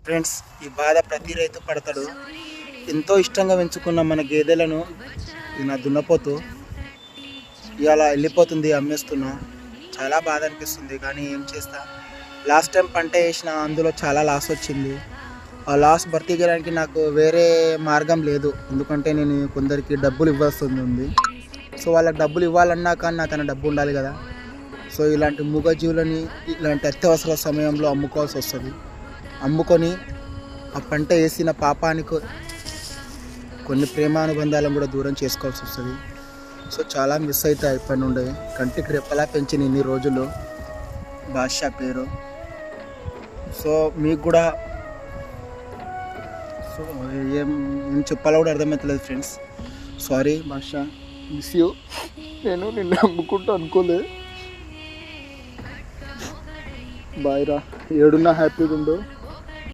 Friends, ఈ బాధ ప్రతి రైతు పడతాడు. ఎంతో ఇష్టంగా పెంచుకున్న మన గేదెలను ఇది నా దున్నపోతూ ఇలా వెళ్ళిపోతుంది, అమ్మేస్తున్నా. చాలా బాధ అనిపిస్తుంది, కానీ ఏం చేస్తా. లాస్ట్ టైం పంట వేసిన అందులో చాలా లాస్ వచ్చింది. ఆ లాస్ భర్తీ చేయడానికి నాకు వేరే మార్గం లేదు, ఎందుకంటే నేను కొందరికి డబ్బులు ఇవ్వాల్సి ఉంది. సో వాళ్ళకి డబ్బులు ఇవ్వాలన్నా కానీ నాకు డబ్బు ఉండాలి కదా. సో ఇలాంటి మూగజీవులని ఇలాంటి అత్యవసర సమయంలో అమ్ముకోవాల్సి వస్తుంది. అమ్ముకొని ఆ పంట వేసిన పాపానికి కొన్ని ప్రేమానుబంధాలను కూడా దూరం చేసుకోవాల్సి వస్తుంది. సో చాలా మిస్ అవుతాయి ఇప్పటి నుండి. కంటికి రెప్పలా పెంచిన ఇన్ని రోజులు బాద్షా పేరు. సో మీకు కూడా సో ఏం చెప్పాలో కూడా అర్థమవుతలేదు friends. Sorry Badshah, miss you. నేను నిన్ను అమ్ముకుంటూ అనుకోలే. బాయ్ రా, ఏడున్నా హ్యాపీగా ఉండు.